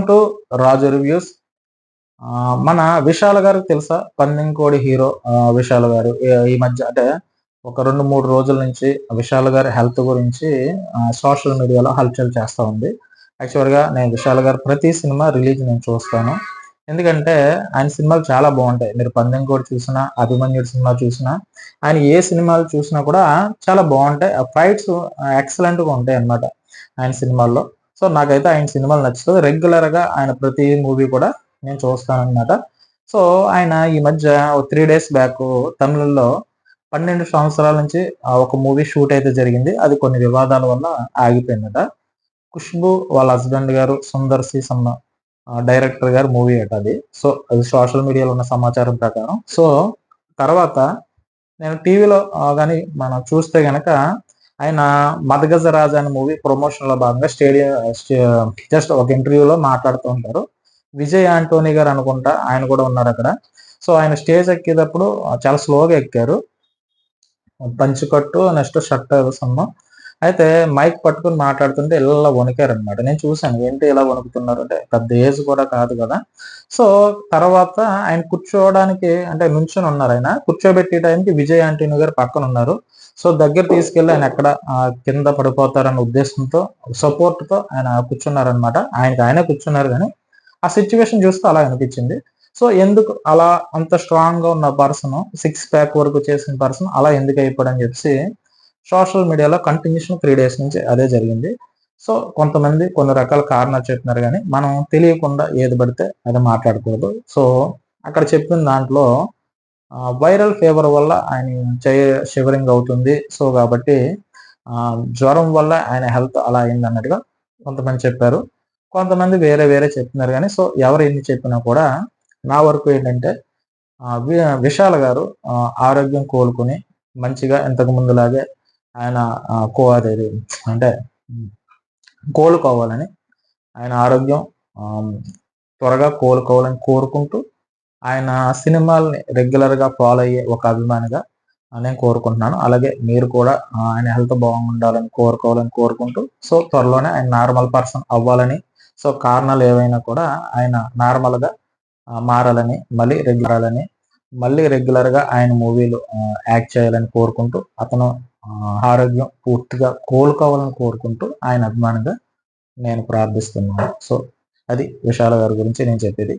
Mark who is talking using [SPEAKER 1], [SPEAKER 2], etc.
[SPEAKER 1] To Raju reviews. మన విశాల్ గారికి తెలుసా? పందెంకోడి హీరో విశాల్ గారు. ఈ మధ్య అంటే ఒక 2-3 రోజుల నుంచి విశాల్ గారి హెల్త్ గురించి సోషల్ మీడియాలో హల్చల్ చేస్తా ఉంది. యాక్చువల్‌గా నేను విశాల్ గారి ప్రతి సినిమా రిలీజ్ నేను చూస్తాను. ఎందుకంటే ఆయన సినిమాలు చాలా బావుంటాయి. మీరు 'పందెంకోడి' చూసినా, 'అభిమన్యుడు' సినిమా చూసినా, ఆయన ఏ సినిమాలు చూసినా కూడా చాలా బావుంటాయి. ఆ ఫైట్స్ ఎక్సలెంట్‌గా ఉంటాయన్నమాట ఆయన సినిమాల్లో. సో, నాకైతే ఆయన సినిమాలు నచ్చుతది. రెగ్యులర్‌గా ఆయన ప్రతి మూవీ కూడా నేను చూస్తానన్నమాట. సో, ఆయన ఈ మధ్య ఓ 3 డేస్ బ్యాకు తమిళ్‌లో 12 సంవత్సరాల నుంచి ఒక మూవీ షూట్ అయితే జరిగింది. అది కొన్ని వివాదాల వల్ల ఆగిపోయిందట. ఖుష్బూ వాళ్ళ హస్బెండ్ గారు 'సుందర్ సి' సమ్ డైరెక్టర్ గారి మూవీ అట అది. సో, అది సోషల్ మీడియాలో ఉన్న సమాచారం ప్రకారం. సో, తర్వాత నేను టీవీలో గాని మనం చూస్తే గనక ఆయన 'మదగజరాజు' అనే మూవీ ప్రమోషన్‌లో భాగంగా జస్ట్ ఒక ఇంటర్వ్యూలో మాట్లాడుతూ ఉంటారు. విజయ్ ఆంటోనీ గారు అనుకుంటా ఆయన కూడా ఉన్నారక్కడ. సో, ఆయన స్టేజ్ ఎక్కేటప్పుడు చాలా స్లోగా ఎక్కారు. పంచెకట్టు నెక్స్ట్ షర్ట్ సన్నం. అయితే మైక్ పట్టుకొని మాట్లాడుతుంటే ఇలా వణికారనమాట. నేను చూసాను. ఏంటి ఇలా వణుకుతున్నారు అంటే పెద్ద ఏజ్ కూడా కాదు కదా! సో, తర్వాత ఆయన కూర్చోవడానికి అంటే నుంచొని ఉన్నారాయన. కూర్చోబెట్టే టైంకి విజయ్ ఆంటోనీ గారు పక్కనున్నారు. సో, దగ్గర తీసుకెళ్ళి ఆయన ఎక్కడ కింద పడిపోతారన్న ఉద్దేశంతో సపోర్ట్‌తో ఆయన కూర్చున్నారనమాట. ఆయనకి ఆయనే కూర్చున్నారు గానీ, ఆ సిట్యుయేషన్ చూస్తే అలా అనిపించింది. సో, ఎందుకు అలా అంత స్ట్రాంగ్‌గా ఉన్న పర్సను 6 ప్యాక్ వరకు చేసిన పర్సన్ అలా ఎందుకు అయిపోయాడని చెప్పేసి సోషల్ మీడియాలో కంటిన్యూషన్ 3 డేస్ నుంచి అదే జరిగింది. సో, కొంతమంది కొన్ని రకాల కారణాలు చెప్తున్నారు గానీ, మనం తెలియకుండా ఏది పడితే అది మాట్లాడకూడదు. సో, అక్కడ చెప్పిన దాంట్లో వైరల్ ఫీవర్ వల్ల ఆయన షివరింగ్ అవుతుంది. సో, కాబట్టి జ్వరం వల్ల ఆయన హెల్త్ అలా అయిందన్నట్టుగా కొంతమంది చెప్పారు. కొంతమంది వేరే వేరే చెప్తున్నారు గానీ, సో, ఎవరు ఎన్ని చెప్పినా కూడా నా వరకు ఏంటంటే ఆహ్, వి విశాల్ గారు ఆరోగ్యం కోలుకొని మంచిగా ఇంతకు ముందులాగే ఆయన అదేది అంటే హ్మ్, కోలుకోవాలని ఆయన ఆరోగ్యం ఆహ్, త్వరగా కోలుకోవాలని కోరుకుంటూ, ఆయన సినిమాల్ని రెగ్యులర్‌గా ఫాలో అయ్యే ఒక అభిమానిగా నేను కోరుకుంటున్నాను. అలాగే మీరు కూడా ఆయన హెల్త్ బాగుండాలని కోరుకోవాలని కోరుకుంటూ, సో, త్వరలోనే ఆయన నార్మల్ పర్సన్ అవ్వాలని, సో, కారణాలు ఏవైనా కూడా ఆయన నార్మల్‌గా మారాలని, మళ్ళీ రెగ్యులర్‌గా ఆయన మూవీలు యాక్ట్ చేయాలని కోరుకుంటూ, అతను ఆరోగ్యం పూర్తిగా కోలుకోవాలని కోరుకుంటూ, ఆయన అభిమానిగా నేను ప్రార్థిస్తున్నాను. సో, అది విశాల గారి గురించి నేను చెప్పేది.